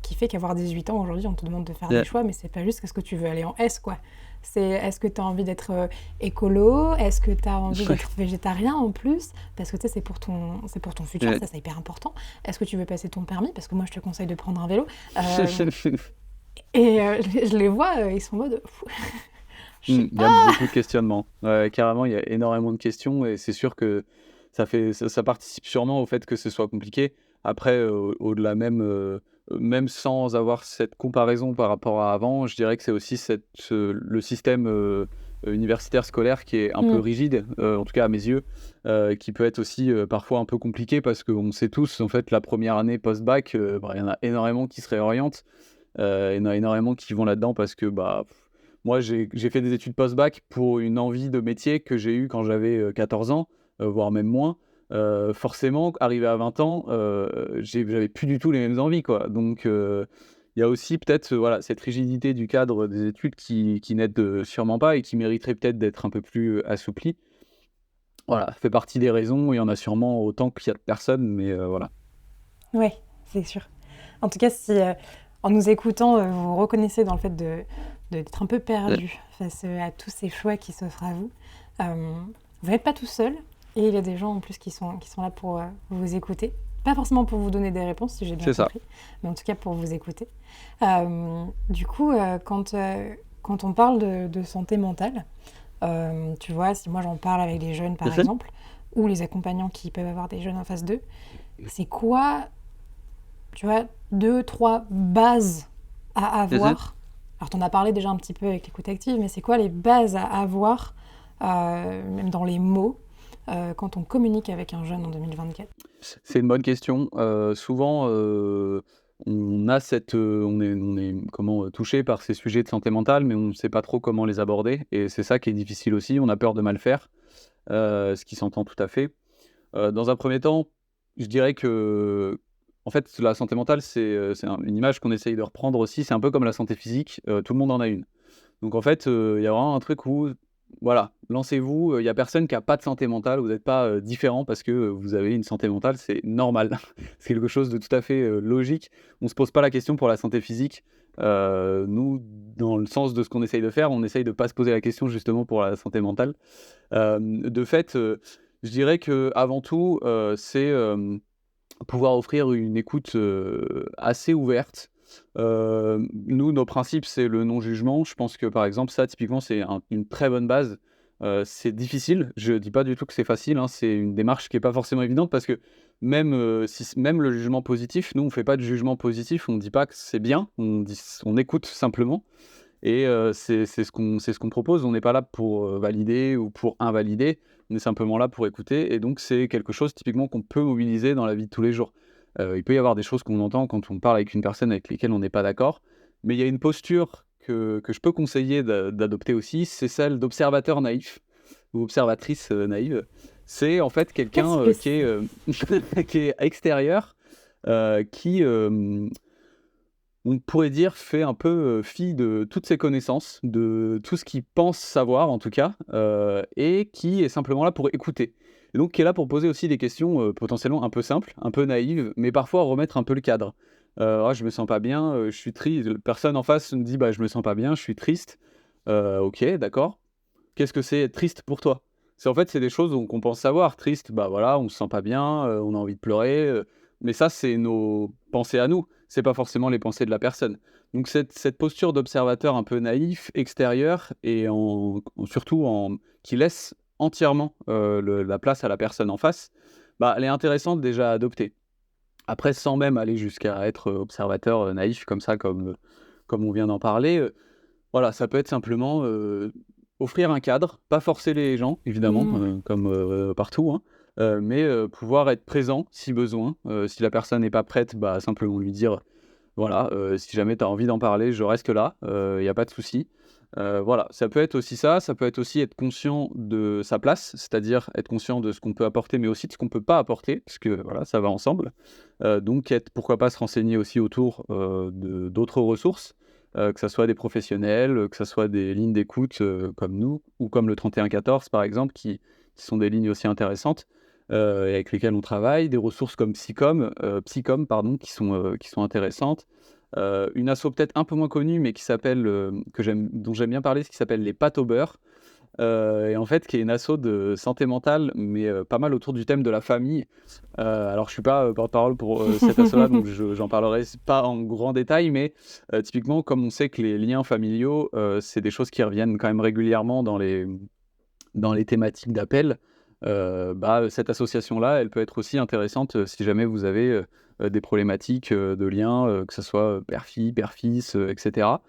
qui fait qu'avoir 18 ans aujourd'hui, on te demande de faire Yeah. des choix, mais c'est pas juste qu'est-ce que tu veux aller en S, quoi. C'est est-ce que tu as envie d'être écolo? Est-ce que tu as envie d'être végétarien en plus? Parce que tu sais, c'est pour ton futur, Ouais. ça c'est hyper important. Est-ce que tu veux passer ton permis? Parce que moi je te conseille de prendre un vélo. Je les vois, ils sont en mode, je sais Il y a pas. beaucoup de questionnements. Ouais, carrément, il y a énormément de questions et c'est sûr que ça participe sûrement au fait que ce soit compliqué. Après, au-delà même, même sans avoir cette comparaison par rapport à avant, je dirais que c'est aussi le système universitaire scolaire qui est un peu Mm. rigide, en tout cas à mes yeux, qui peut être aussi parfois un peu compliqué parce qu'on sait tous, en fait, la première année post-bac, il y en a énormément qui se réorientent. Il y en a énormément qui vont là-dedans parce que moi, j'ai fait des études post-bac pour une envie de métier que j'ai eue quand j'avais 14 ans, voire même moins. Forcément, arrivé à 20 ans, j'avais plus du tout les mêmes envies, quoi. Donc, il y a aussi peut-être voilà, cette rigidité du cadre des études qui n'aide sûrement pas et qui mériterait peut-être d'être un peu plus assouplie. Voilà, ça fait partie des raisons. Il y en a sûrement autant qu'il y a de personnes, mais voilà. Ouais, c'est sûr. En tout cas, si en nous écoutant, vous vous reconnaissez dans le fait d'être un peu perdu face à tous ces choix qui s'offrent à vous, vous n'êtes pas tout seul. Et il y a des gens en plus qui sont là pour vous écouter. Pas forcément pour vous donner des réponses, si j'ai bien C'est ça. compris, mais en tout cas pour vous écouter. Du coup, quand on parle de santé mentale, tu vois, si moi j'en parle avec des jeunes par exemple, ou les accompagnants qui peuvent avoir des jeunes en face d'eux, c'est quoi, tu vois, 2, 3 bases à avoir? Alors, t'en as parlé déjà un petit peu avec l'écoute active, mais c'est quoi les bases à avoir, même dans les mots, quand on communique avec un jeune en 2024? C'est une bonne question. Souvent, on est comment, touché par ces sujets de santé mentale, mais on ne sait pas trop comment les aborder et c'est ça qui est difficile aussi. On a peur de mal faire, ce qui s'entend tout à fait. Dans un premier temps, je dirais qu'en fait, la santé mentale, c'est une image qu'on essaye de reprendre aussi. C'est un peu comme la santé physique, tout le monde en a une. Donc en fait, il y a vraiment un truc où, voilà, lancez-vous, il y a personne qui a pas de santé mentale, vous n'êtes pas, différent parce que, vous avez une santé mentale, c'est normal. C'est quelque chose de tout à fait, logique. On se pose pas la question pour la santé physique. Nous, dans le sens de ce qu'on essaye de faire, on essaye de pas se poser la question justement pour la santé mentale. De fait, je dirais qu'avant tout, c'est, pouvoir offrir une écoute, assez ouverte. Nous, nos principes, c'est le non-jugement. Je pense que, par exemple, ça, typiquement, c'est une très bonne base. C'est difficile, je dis pas du tout que c'est facile, hein, c'est une démarche qui est pas forcément évidente parce que même le jugement positif, nous, on fait pas de jugement positif, on dit pas que c'est bien, on écoute simplement et c'est ce qu'on propose. On n'est pas là pour, valider ou pour invalider, on est simplement là pour écouter et donc c'est quelque chose typiquement qu'on peut mobiliser dans la vie de tous les jours. Il peut y avoir des choses qu'on entend quand on parle avec une personne avec lesquelles on n'est pas d'accord, mais il y a une posture que je peux conseiller d'adopter aussi, c'est celle d'observateur naïf ou observatrice, naïve. C'est en fait quelqu'un, Qu'est-ce que qui est, c'est? qui est extérieur, qui, on pourrait dire, fait un peu, fi de toutes ses connaissances, de tout ce qu'il pense savoir en tout cas, et qui est simplement là pour écouter. Et donc qui est là pour poser aussi des questions, potentiellement un peu simples, un peu naïves, mais parfois remettre un peu le cadre. «Ah je me sens pas bien, je suis triste». La personne en face me dit: «Bah, je me sens pas bien, je suis triste». OK, d'accord. Qu'est-ce que c'est être triste pour toi? C'est des choses qu'on pense savoir. Triste, bah, voilà, on se sent pas bien, on a envie de pleurer, mais ça, c'est nos pensées à nous, c'est pas forcément les pensées de la personne. Donc cette posture d'observateur un peu naïf, extérieur et surtout qui laisse entièrement, la place à la personne en face, bah, elle est intéressante déjà à adopter. Après, sans même aller jusqu'à être, observateur, naïf comme ça, comme on vient d'en parler, voilà, ça peut être simplement, offrir un cadre, pas forcer les gens évidemment, Mmh. comme, partout, hein, mais pouvoir être présent si besoin. Si la personne n'est pas prête, bah, simplement lui dire: «Voilà, si jamais tu as envie d'en parler, je reste là, il y a pas de souci». Voilà, ça peut être aussi ça, ça peut être aussi être conscient de sa place, c'est-à-dire être conscient de ce qu'on peut apporter, mais aussi de ce qu'on peut pas apporter, parce que voilà, ça va ensemble. Donc pourquoi pas se renseigner aussi autour, de d'autres ressources, que ça soit des professionnels, que ça soit des lignes d'écoute, comme nous ou comme le 3114 par exemple qui sont des lignes aussi intéressantes. et avec lesquelles on travaille, des ressources comme Psycom pardon, qui sont intéressantes. Une asso peut-être un peu moins connue, mais qui s'appelle, dont j'aime bien parler, ce qui s'appelle les Pâtes au beurre, et en fait, qui est une asso de santé mentale, mais pas mal autour du thème de la famille. Alors je suis pas, porte-parole pour, cette asso-là, donc j'en parlerai pas en grand détail, mais typiquement, comme on sait que les liens familiaux, c'est des choses qui reviennent quand même régulièrement dans les thématiques d'appel, cette association-là, elle peut être aussi intéressante, si jamais vous avez, des problématiques, de liens, que ce soit, père-fille, père-fils, et cetera,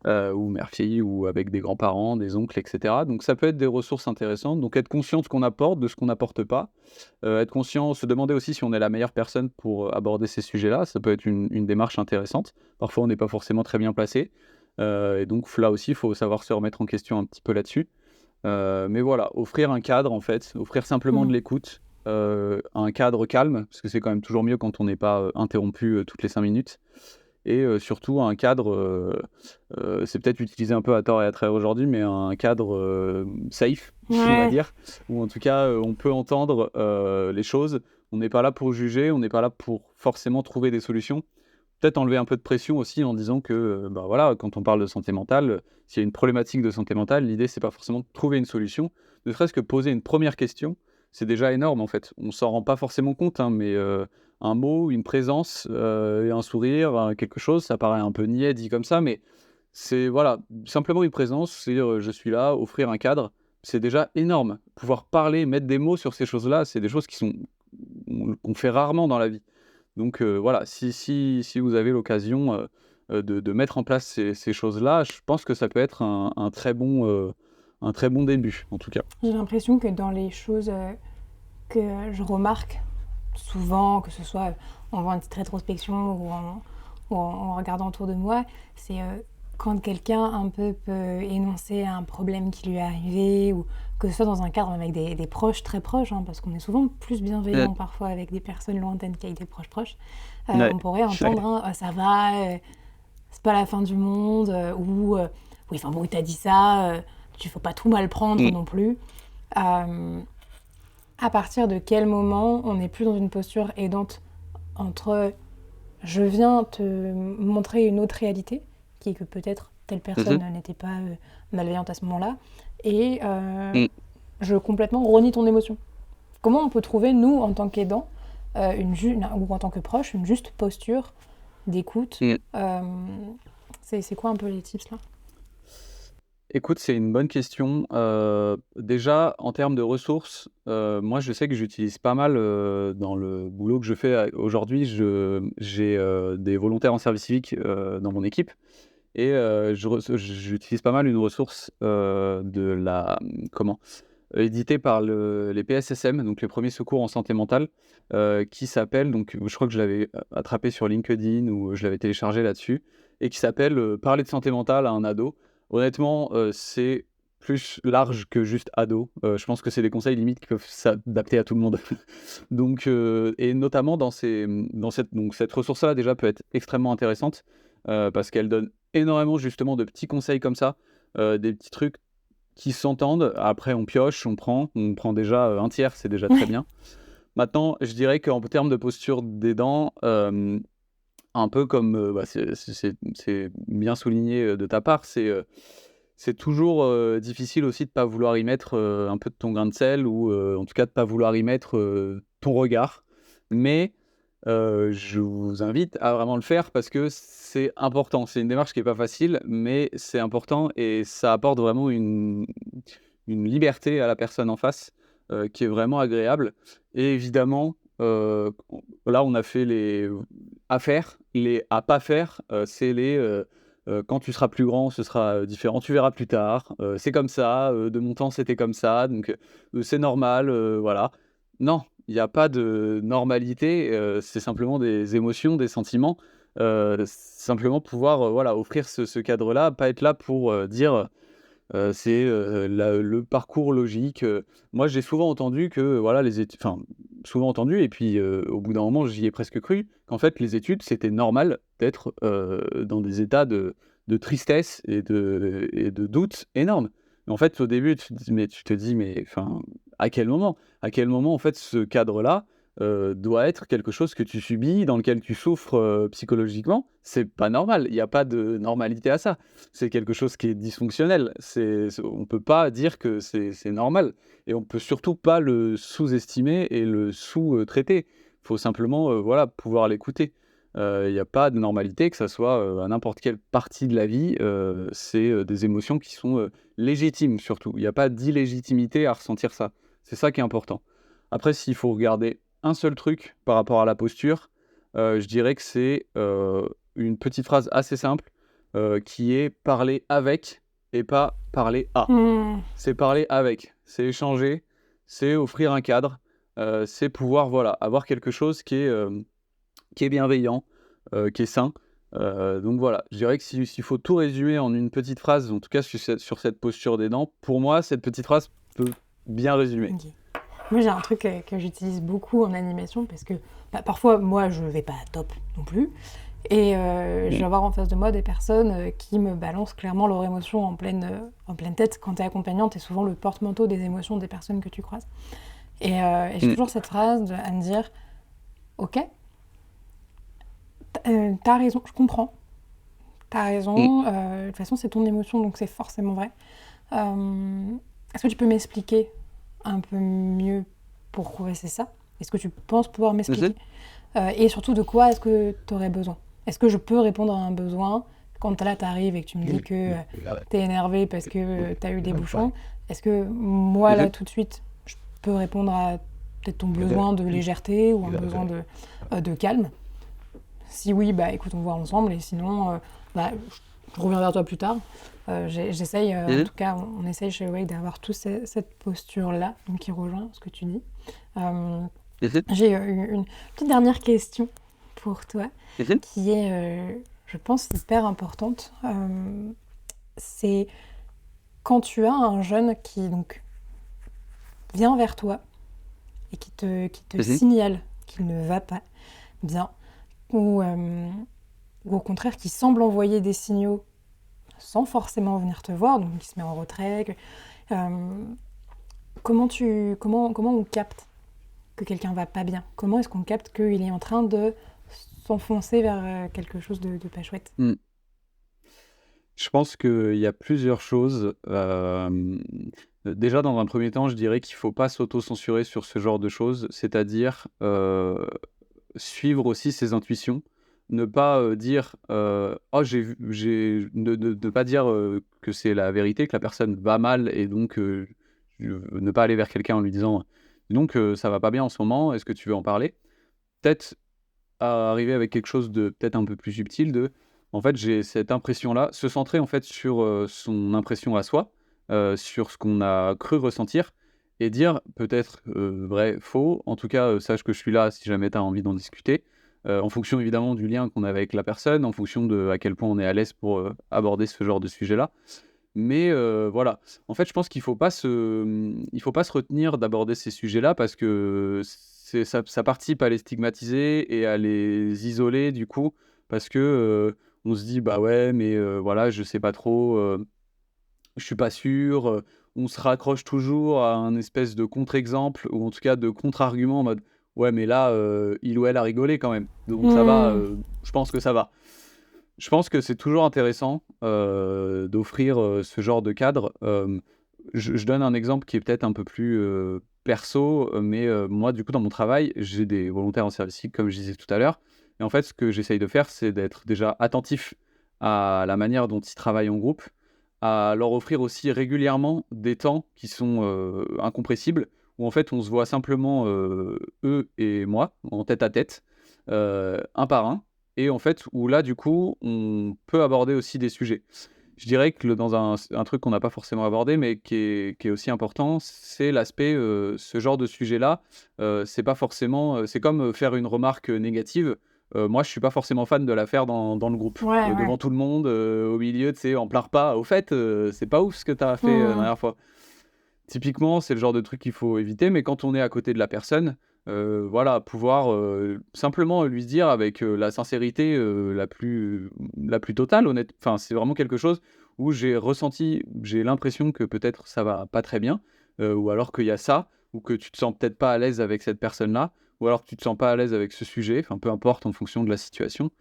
ou mère-fille ou avec des grands-parents, des oncles, et cetera. Donc ça peut être des ressources intéressantes. Donc être conscient de ce qu'on apporte, de ce qu'on n'apporte pas. Être conscient, se demander aussi si on est la meilleure personne pour, aborder ces sujets-là. Ça peut être une démarche intéressante. Parfois, on n'est pas forcément très bien placé, et donc là aussi, il faut savoir se remettre en question un petit peu là-dessus. Mais voilà, offrir un cadre en fait, offrir simplement de Mm. l'écoute, un cadre calme, parce que c'est quand même toujours mieux quand on n'est pas, interrompu, toutes les 5 minutes, et surtout un cadre, c'est peut-être utilisé un peu à tort et à travers aujourd'hui, mais un cadre, safe, on va Ouais. dire, où en tout cas, on peut entendre, les choses. On n'est pas là pour juger, on n'est pas là pour forcément trouver des solutions. Peut-être enlever un peu de pression aussi en disant que, voilà, quand on parle de santé mentale, s'il y a une problématique de santé mentale, l'idée c'est pas forcément de trouver une solution, ne serait-ce que poser une première question, c'est déjà énorme en fait. On s'en rend pas forcément compte, hein, mais un mot, une présence, et un sourire, quelque chose, ça paraît un peu niais dit comme ça, mais c'est voilà, simplement une présence, c'est, «Je suis là», offrir un cadre, c'est déjà énorme. Pouvoir parler, mettre des mots sur ces choses-là, c'est des choses qu'on fait rarement dans la vie. Donc voilà, si vous avez l'occasion, de mettre en place ces choses-là, je pense que ça peut être un très bon début, en tout cas. J'ai l'impression que dans les choses que je remarque souvent, que ce soit en faisant une petite rétrospection ou en regardant autour de moi, c'est quand quelqu'un un peu peut énoncer un problème qui lui est arrivé, ou que ce soit dans un cadre avec des proches très proches, hein, parce qu'on est souvent plus Ouais, bienveillant parfois avec des personnes lointaines qu'avec des proches proches, ouais, on pourrait ouais. entendre Ah, ça va, c'est pas la fin du monde, ou oui, enfin bon, il t'a dit ça, tu faut pas tout mal prendre Mmh. non plus. Euh, à partir de quel moment on n'est plus dans une posture aidante entre je viens te montrer une autre réalité, qui est que peut-être telle Mmh personne n'était pas malveillante à ce moment-là, et mh. je complètement renie ton émotion. Comment on peut trouver, nous, en tant qu'aidant, ou en tant que proche, une juste posture d'écoute? Mmh. C'est quoi un peu les tips là? Écoute, c'est une bonne question. Déjà, en termes de ressources, moi, je sais que j'utilise pas mal, dans le boulot que je fais aujourd'hui, j'ai, des volontaires en service civique, dans mon équipe, et j'utilise pas mal une ressource, de la comment? Éditée par les PSSM, donc les premiers secours en santé mentale, qui s'appelle donc je crois que je l'avais, attrapé sur LinkedIn ou je l'avais téléchargé là-dessus, et qui s'appelle, «Parler de santé mentale à un ado». Honnêtement, c'est plus large que juste ado. Je pense que c'est des conseils limite qui peuvent s'adapter à tout le monde. Donc et notamment dans cette ressource-là déjà peut être extrêmement intéressante, parce qu'elle donne énormément justement de petits conseils comme ça, des petits trucs qui s'entendent. Après on pioche, on prend déjà, un tiers, c'est déjà très bien. Maintenant, je dirais qu'en termes de posture d'aidant, un peu comme, c'est bien souligné, de ta part, c'est toujours, difficile aussi de pas vouloir y mettre, un peu de ton grain de sel, ou, en tout cas de pas vouloir y mettre, ton regard. Mais, je vous invite à vraiment le faire parce que c'est important. C'est une démarche qui est pas facile, mais c'est important et ça apporte vraiment une liberté à la personne en face, qui est vraiment agréable. Et évidemment, là on a fait les à faire, les à pas faire, c'est quand tu seras plus grand, ce sera, différent, tu verras plus tard, c'est comme ça, de mon temps c'était comme ça, donc c'est normal, voilà. Non, il y a pas de normalité, c'est simplement des émotions, des sentiments, simplement pouvoir, voilà, offrir ce cadre-là, pas être là pour, dire, c'est, le parcours logique, moi j'ai souvent entendu que, voilà, les études, enfin, souvent entendu, et puis, au bout d'un moment j'y ai presque cru, qu'en fait les études c'était normal d'être, dans des états de tristesse et de doute énormes. Mais en fait au début tu te dis mais enfin, à quel moment? À quel moment, en fait, ce cadre-là, doit être quelque chose que tu subis, dans lequel tu souffres, psychologiquement? C'est pas normal, il y a pas de normalité à ça. C'est quelque chose qui est dysfonctionnel. On peut pas dire que c'est normal et on peut surtout pas le sous-estimer et le sous-traiter. Faut simplement, voilà, pouvoir l'écouter. Il y a pas de normalité, que ça soit, à n'importe quelle partie de la vie, c'est, des émotions qui sont, légitimes surtout. Il y a pas d'illégitimité à ressentir ça. C'est ça qui est important. Après, s'il faut regarder un seul truc par rapport à la posture, je dirais que c'est, une petite phrase assez simple, qui est: «Parler avec» et pas «parler à». Mmh. C'est parler avec, c'est échanger, c'est offrir un cadre, c'est pouvoir, voilà, avoir quelque chose qui est bienveillant, qui est sain. Donc voilà, je dirais que s'il faut tout résumer en une petite phrase, en tout cas sur cette posture des dents, pour moi, cette petite phrase peut bien résumer. OK. Moi, j'ai un truc que j'utilise beaucoup en animation parce que parfois, moi, je vais pas top non plus. Et je vais avoir en face de moi des personnes qui me balancent clairement leurs émotions en pleine tête. Quand tu es accompagnante, tu es souvent le porte-manteau des émotions des personnes que tu croises. Et j'ai toujours cette phrase à me dire ok, t'as raison, je comprends. T'as raison, de toute façon, c'est ton émotion, donc c'est forcément vrai. Est-ce que tu peux m'expliquer un peu mieux pourquoi c'est ça? Est-ce que tu penses pouvoir m'expliquer? Et surtout, de quoi est-ce que tu aurais besoin? Est-ce que je peux répondre à un besoin? Quand là, tu arrives et que tu me dis que tu es énervé parce que tu as eu des bouchons, est-ce que moi, là, tout de suite, je peux répondre à peut-être ton besoin de légèreté ou un besoin de calme? Si oui, bah écoute, on voit ensemble, et sinon, je reviens vers toi plus tard. J'essaye, en tout cas, on essaye chez Awake d'avoir tous cette posture-là, donc qui rejoint ce que tu dis. J'ai une petite dernière question pour toi, qui est, je pense, hyper importante. C'est quand tu as un jeune qui donc vient vers toi et qui te signale qu'il ne va pas bien, ou au contraire qui semble envoyer des signaux sans forcément venir te voir, donc qui se met en retrait. Comment on capte que quelqu'un va pas bien? Comment est-ce qu'on capte qu'il est en train de s'enfoncer vers quelque chose de pas chouette? Je pense qu'il y a plusieurs choses. Déjà, dans un premier temps, je dirais qu'il faut pas s'auto-censurer sur ce genre de choses, c'est-à-dire, suivre aussi ses intuitions. Ne pas, dire, «Oh ne pas dire, que c'est la vérité, que la personne va mal et donc, ne pas aller vers quelqu'un en lui disant: «Dis donc, ça va pas bien en ce moment, est-ce que tu veux en parler?» Peut-être arriver avec quelque chose de peut-être un peu plus subtil en fait, j'ai cette impression-là, se centrer en fait sur, son impression à soi, sur ce qu'on a cru ressentir et dire peut-être, vrai, faux. En tout cas, sache que je suis là si jamais tu as envie d'en discuter, en fonction évidemment du lien qu'on a avec la personne, en fonction de à quel point on est à l'aise pour, aborder ce genre de sujet-là. Mais, voilà. En fait, je pense il faut pas se retenir d'aborder ces sujets-là parce que ça participe à les stigmatiser et à les isoler du coup, parce que, on se dit: «Bah ouais, mais, voilà, je sais pas trop, je suis pas sûr», on se raccroche toujours à un espèce de contre-exemple ou en tout cas de contre-argument en mode: «Ouais, mais là, il ou elle a rigolé quand même, donc ça va, je pense que ça va». Je pense que c'est toujours intéressant, d'offrir, ce genre de cadre. Je donne un exemple qui est peut-être un peu plus, perso, mais, moi, du coup, dans mon travail, j'ai des volontaires en service civique, comme je disais tout à l'heure et en fait, ce que j'essaye de faire, c'est d'être déjà attentif à la manière dont ils travaillent en groupe, à leur offrir aussi régulièrement des temps qui sont, incompressibles, où en fait, on se voit simplement, eux et moi, en tête à tête, un par un et en fait, où là, du coup, on peut aborder aussi des sujets. Je dirais que dans un truc qu'on n'a pas forcément abordé, mais qui est aussi important, c'est l'aspect, ce genre de sujet-là, c'est pas forcément, c'est comme, faire une remarque, négative. Moi, je suis pas forcément fan de la faire dans le groupe, Ouais, ouais. devant tout le monde, au milieu, tu sais, en plein repas. «Au fait, c'est pas ouf ce que tu as fait, la dernière fois». Typiquement, c'est le genre de truc qu'il faut éviter, mais quand on est à côté de la personne, voilà, pouvoir, simplement lui dire avec, la sincérité, la plus totale, enfin, c'est vraiment quelque chose où j'ai l'impression que peut-être ça va pas très bien, ou alors qu'il y a ça. ou que tu te sens peut-être pas à l'aise avec cette personne-là, ou alors que tu te sens pas à l'aise avec ce sujet, enfin peu importe en fonction de la situation.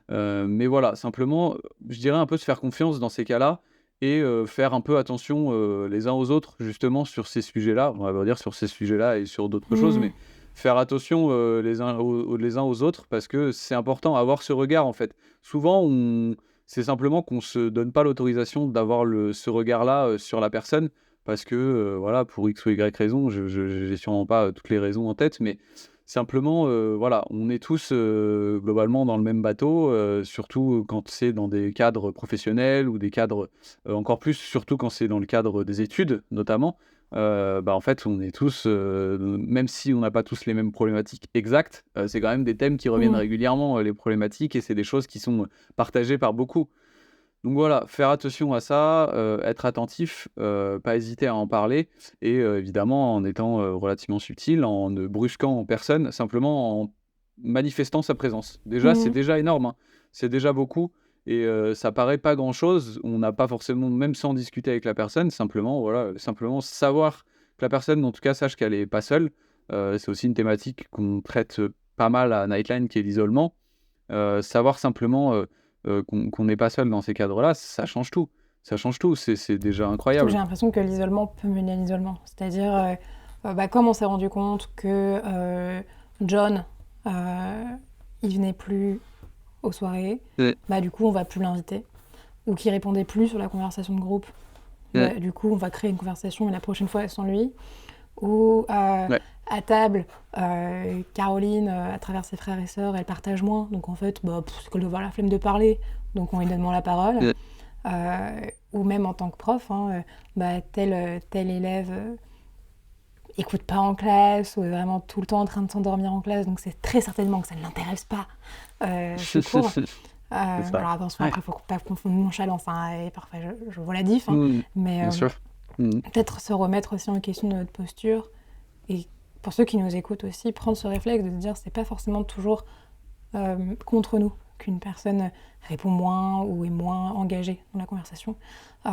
Mais voilà, simplement, je dirais un peu se faire confiance dans ces cas-là et faire un peu attention, les uns aux autres justement sur ces sujets-là. On va dire sur ces sujets-là et sur d'autres choses, Mmh. mais faire attention, les uns aux autres parce que c'est important, avoir ce regard en fait. Souvent c'est simplement qu'on se donne pas l'autorisation d'avoir ce regard-là, sur la personne parce que, voilà, pour X ou Y raison, j'ai sûrement pas, toutes les raisons en tête, mais simplement, voilà, on est tous, globalement dans le même bateau, surtout quand c'est dans des cadres professionnels ou des cadres, encore plus surtout quand c'est dans le cadre des études notamment. Bah, en fait, on est tous, même si on n'a pas tous les mêmes problématiques exactes, c'est quand même des thèmes qui reviennent Mmh. régulièrement, les problématiques et c'est des choses qui sont, partagées par beaucoup. Donc voilà, faire attention à ça, être attentif, pas hésiter à en parler et évidemment en étant, relativement subtil, en ne brusquant personne, simplement en manifestant sa présence. Déjà, c'est Mmh. déjà énorme, hein, c'est déjà beaucoup et ça paraît pas grand-chose. On n'a pas forcément même sans discuter avec la personne, simplement, voilà, simplement savoir que la personne, en tout cas, sache qu'elle est pas seule. C'est aussi une thématique qu'on traite, pas mal à Nightline qui est l'isolement. Savoir simplement, qu'on n'est pas seul dans ces cadres-là, ça change tout. Ça change tout, c'est déjà Surtout que incroyable. j'ai l'impression que l'isolement peut mener à l'isolement. C'est-à-dire, bah, comme on s'est rendu compte que John, il venait plus aux soirées, Ouais, bah, du coup, on va plus l'inviter. Ou qu'il répondait plus sur la conversation de groupe. Bah, ouais, du coup, on va créer une conversation, mais la prochaine fois, sans lui. Ou ouais, à table, Caroline, à travers ses frères et sœurs, elle partage moins. Donc en fait, bah, c'est qu'elle doit avoir la flemme de parler. Donc on lui donne moins la parole. ouais, Ou même en tant que prof, hein, bah, tel élève écoute pas en classe ou est vraiment tout le temps en train de s'endormir en classe, donc c'est très certainement que ça ne l'intéresse pas, ce cours. c'est ça. Alors attention, Ouais. après, il faut pas confondre nonchalance, hein, et parfois je vois la diff, hein, Mmh, mais bien sûr. Mmh. peut-être se remettre aussi en question de notre posture, et pour ceux qui nous écoutent aussi, prendre ce réflexe de se dire c'est pas forcément toujours contre nous qu'une personne répond moins ou est moins engagée dans la conversation, euh,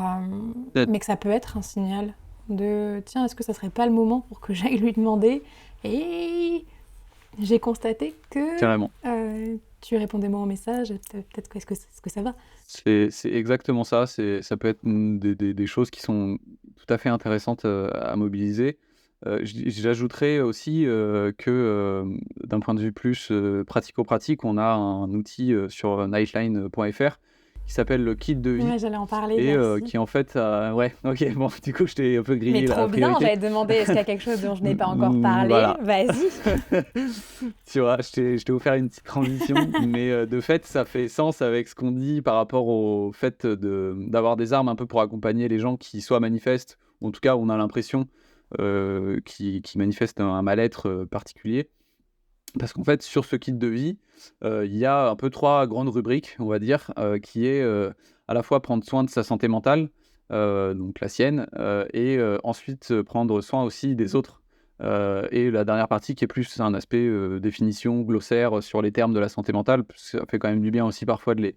Ouais, mais que ça peut être un signal de tiens, est-ce que ça serait pas le moment pour que j'aille lui demander, et j'ai constaté que carrément. tu répondais moins aux messages, peut-être que est-ce que ça va. C'est exactement ça, ça peut être, des choses qui sont tout à fait intéressantes, à mobiliser. J'ajouterais aussi, que, d'un point de vue plus, pratico-pratique, on a un outil, sur nightline.fr qui s'appelle le kit de vie Ouais, j'allais en parler, et merci. qui en fait ouais, OK, bon, du coup, je t'ai un peu Mais grillé la trop bien, priorité. j'allais te demander est-ce qu'il y a quelque chose dont je n'ai pas encore parlé, Voilà. vas-y. Tu vois, je t'ai offert une petite transition, mais de fait, ça fait sens avec ce qu'on dit par rapport au fait d'avoir des armes un peu pour accompagner les gens qui soit manifestent, ou en tout cas, on a l'impression, qui manifestent un mal-être, particulier. Parce qu'en fait, sur ce kit de vie, il y a un peu 3 grandes rubriques, on va dire, qui est, à la fois prendre soin de sa santé mentale, donc la sienne, et ensuite, prendre soin aussi des autres. Et la dernière partie qui est plus un aspect, définition, glossaire, sur les termes de la santé mentale, parce que ça fait quand même du bien aussi parfois de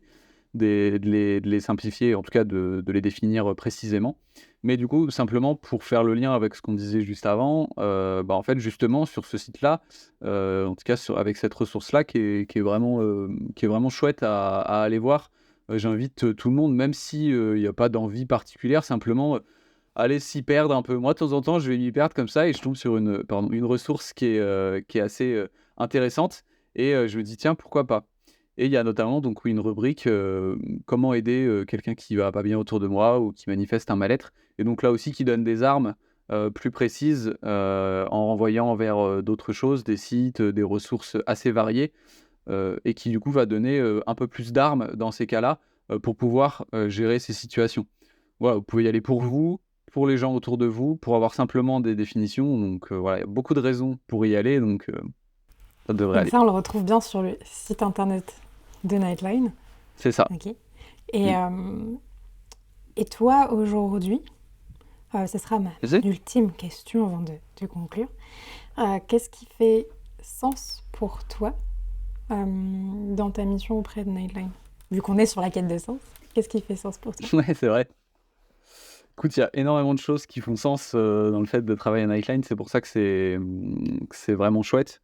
les simplifier, en tout cas de les définir, précisément. Mais du coup, simplement pour faire le lien avec ce qu'on disait juste avant, bah, en fait, justement sur ce site-là, en tout cas avec cette ressource-là qui est vraiment chouette à aller voir, j'invite, tout le monde, même si, il y a pas d'envie particulière, simplement, aller s'y perdre un peu. Moi, de temps en temps, je vais m'y perdre comme ça et je tombe sur une ressource qui est assez, intéressante et je me dis: «Tiens, pourquoi pas?» Et il y a notamment donc oui, une rubrique, comment aider, quelqu'un qui va pas bien autour de moi ou qui manifeste un mal-être et donc là aussi qui donne des armes, plus précises, en renvoyant vers, d'autres choses, des sites, des ressources assez variées, et qui du coup va donner, un peu plus d'armes dans ces cas-là, pour pouvoir, gérer ces situations. Voilà, vous pouvez y aller pour vous, pour les gens autour de vous, pour avoir simplement des définitions donc voilà, il y a beaucoup de raisons pour y aller donc ça devrait Donc aller. ça, on le retrouve bien sur le site internet de Nightline. C'est ça. Ok. Et, Mmh. et toi, aujourd'hui, ce sera ma Vas-y. ultime question avant de conclure. Qu'est-ce qui fait sens pour toi dans ta mission auprès de Nightline? Vu qu'on est sur la quête de sens, qu'est-ce qui fait sens pour toi? Ouais, c'est vrai. Écoute, il y a énormément de choses qui font sens dans le fait de travailler à Nightline. C'est pour ça que c'est vraiment chouette.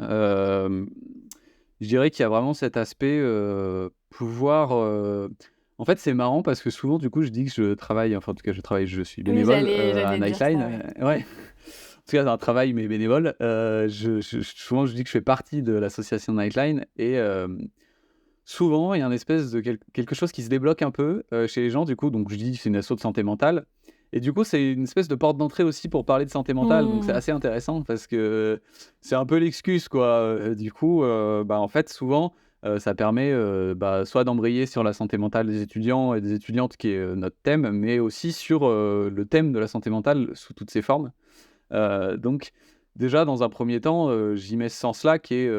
Euh, je dirais qu'il y a vraiment cet aspect pouvoir. En fait, c'est marrant parce que souvent, du coup, je dis que je travaille, enfin, en tout cas, je suis Oui, bénévole à j'allais dire ça, Nightline. ouais. Ouais. En tout cas, c'est un travail, mais bénévole. Souvent, je dis que je fais partie de l'association Nightline et souvent, il y a une espèce de quelque chose qui se débloque un peu chez les gens, du coup. Donc, je dis que c'est une asso de santé mentale. Et du coup, c'est une espèce de porte d'entrée aussi pour parler de santé mentale. Donc, c'est Hmm. assez intéressant parce que c'est un peu l'excuse, quoi. Du coup, bah, en fait, souvent, ça permet bah, soit d'embrayer sur la santé mentale des étudiants et des étudiantes, qui est notre thème, mais aussi sur le thème de la santé mentale sous toutes ses formes. Donc, déjà, dans un premier temps, j'y mets ce sens-là qui est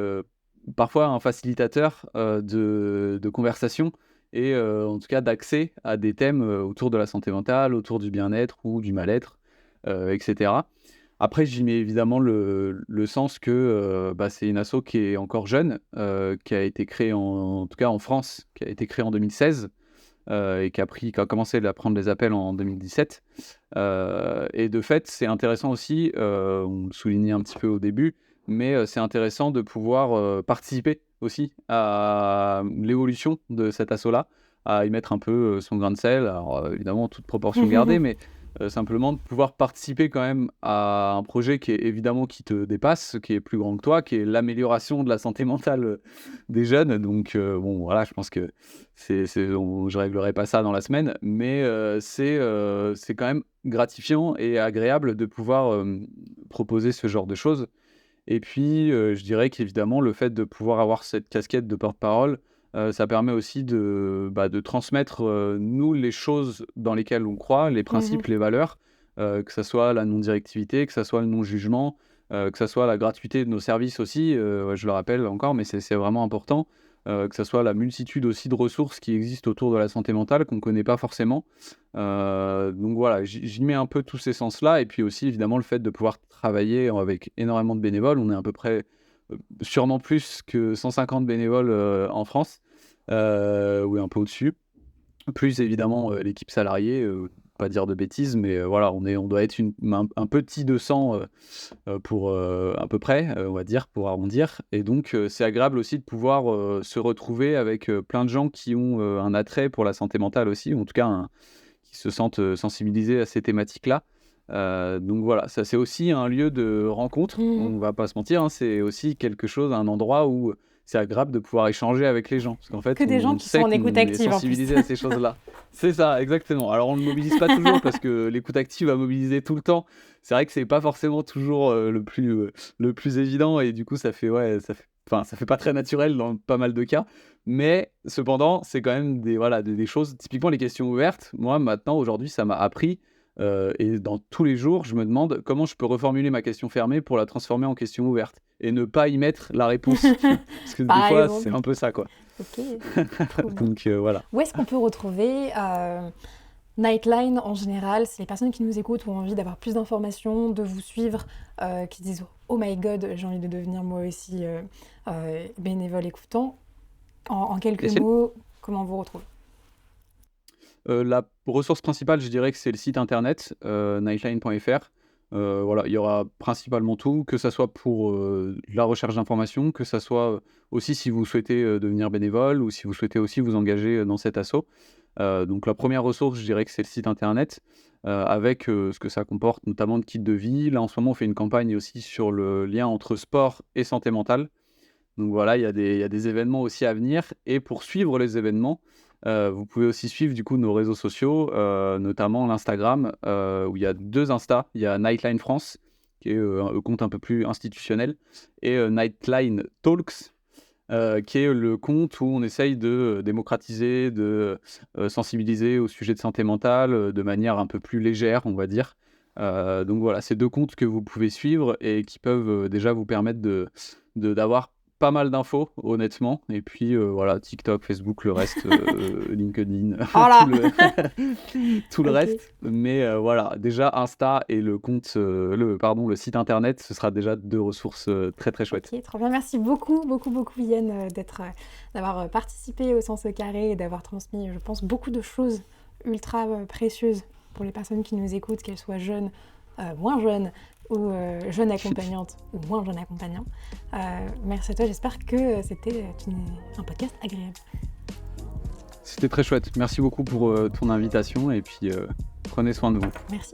parfois un facilitateur de conversation et en tout cas d'accès à des thèmes autour de la santé mentale, autour du bien-être ou du mal-être, etc. Après, j'y mets évidemment le sens que bah, c'est une asso qui est encore jeune, qui a été créée en tout cas en France, qui a été créée en 2016 et qui a commencé à prendre les appels en 2017. Et de fait, c'est intéressant aussi, on le soulignait un petit peu au début, mais c'est intéressant de pouvoir participer aussi à l'évolution de cet assaut-là, à y mettre un peu son grain de sel. Alors évidemment, toute proportion gardée, mais simplement de pouvoir participer quand même à un projet qui est évidemment qui te dépasse, qui est plus grand que toi, qui est l'amélioration de la santé mentale des jeunes. Donc bon, voilà, je pense que je réglerai pas ça dans la semaine, mais c'est quand même gratifiant et agréable de pouvoir proposer ce genre de choses. Et puis, je dirais qu'évidemment, le fait de pouvoir avoir cette casquette de porte-parole, ça permet aussi de transmettre, nous, les choses dans lesquelles on croit, les Mhm. principes, les valeurs, que ça soit la non-directivité, que ça soit le non-jugement, que ça soit la gratuité de nos services aussi, ouais, je le rappelle encore, mais c'est vraiment important, que ça soit la multitude aussi de ressources qui existent autour de la santé mentale qu'on ne connaît pas forcément. Donc voilà, j'y mets un peu tous ces sens-là et puis aussi évidemment le fait de pouvoir travailler avec énormément de bénévoles. On est à peu près, sûrement plus que 150 bénévoles, en France, ou un peu au-dessus. Plus évidemment, l'équipe salariée, pas dire de bêtises, mais voilà, on doit être un petit 200, pour, à peu près, on va dire, pour arrondir et donc c'est agréable aussi de pouvoir, se retrouver avec, plein de gens qui ont, un attrait pour la santé mentale aussi, ou en tout cas qui se sentent, sensibilisés à ces thématiques-là. Donc voilà, ça c'est aussi un lieu de rencontre, Mhm. on va pas se mentir, hein, c'est aussi quelque chose, un endroit où c'est agréable de pouvoir échanger avec les gens. Parce qu'en Que fait, des gens on qui sont sait en écoute qu'on est active en plus. sensibilisé à ces choses-là. C'est ça, exactement. Alors on ne le mobilise pas toujours parce que l'écoute active va mobiliser tout le temps. C'est vrai que c'est pas forcément toujours le plus évident et du coup ça fait, ouais, enfin, ça fait pas très naturel dans pas mal de cas. Mais cependant, c'est quand même voilà, des choses, typiquement les questions ouvertes. Moi, maintenant, aujourd'hui, ça m'a appris et dans tous les jours, je me demande comment je peux reformuler ma question fermée pour la transformer en question ouverte et ne pas y mettre la réponse. Parce que des Par fois, c'est exemple. un peu ça, quoi. Ok, trop bien. Donc voilà. Où est-ce qu'on peut retrouver Nightline en général? C'est les personnes qui nous écoutent ou ont envie d'avoir plus d'informations, de vous suivre, qui disent Oh my god, j'ai envie de devenir moi aussi bénévole écoutant. En quelques Yacine. mots, comment vous retrouvez? La ressource principale, je dirais que c'est le site internet, nightline.fr. Voilà, il y aura principalement tout, que ça soit pour, la recherche d'informations, que ça soit, aussi si vous souhaitez, devenir bénévole ou si vous souhaitez aussi vous engager, dans cet asso. Donc la première ressource, je dirais que c'est le site internet, avec, ce que ça comporte, notamment de kits de vie. Là, en ce moment, on fait une campagne aussi sur le lien entre sport et santé mentale. Donc voilà, il y a des événements aussi à venir et pour suivre les événements, vous pouvez aussi suivre du coup nos réseaux sociaux, notamment l'Instagram, où il y a 2 Insta. Il y a Nightline France, qui est, un compte un peu plus institutionnel et Nightline Talks, qui est le compte où on essaye de démocratiser, de, sensibiliser au sujet de santé mentale, de manière un peu plus légère, on va dire. Donc voilà, c'est 2 comptes que vous pouvez suivre et qui peuvent, déjà vous permettre d'avoir pas mal d'infos, honnêtement. Et puis voilà, TikTok, Facebook, le reste, LinkedIn, Oh tout là le, tout le Ok. reste. Mais voilà, déjà Insta et le compte, le site internet, ce sera déjà 2 ressources très très chouettes. Ok, trop bien. Merci beaucoup, beaucoup, beaucoup, Yann, d'avoir participé au Sens au Carré et d'avoir transmis, je pense, beaucoup de choses ultra précieuses pour les personnes qui nous écoutent, qu'elles soient jeunes, moins jeunes, ou jeunes accompagnantes, ou moins jeunes accompagnants. Merci à toi, j'espère que c'était un podcast agréable. C'était très chouette. Merci beaucoup pour ton invitation et puis prenez soin de vous. Merci.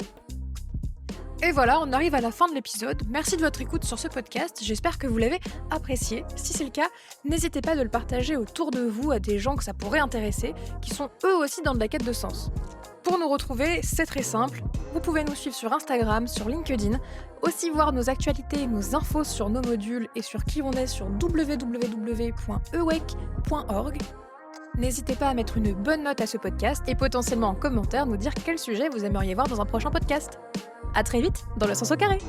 Et voilà, on arrive à la fin de l'épisode. Merci de votre écoute sur ce podcast. J'espère que vous l'avez apprécié. Si c'est le cas, n'hésitez pas de le partager autour de vous à des gens que ça pourrait intéresser, qui sont eux aussi dans de la quête de sens. Pour nous retrouver, c'est très simple. Vous pouvez nous suivre sur Instagram, sur LinkedIn, aussi voir nos actualités et nos infos sur nos modules et sur qui on est sur www.ewake.org. N'hésitez pas à mettre une bonne note à ce podcast et potentiellement en commentaire nous dire quel sujet vous aimeriez voir dans un prochain podcast. À très vite dans le sens au carré.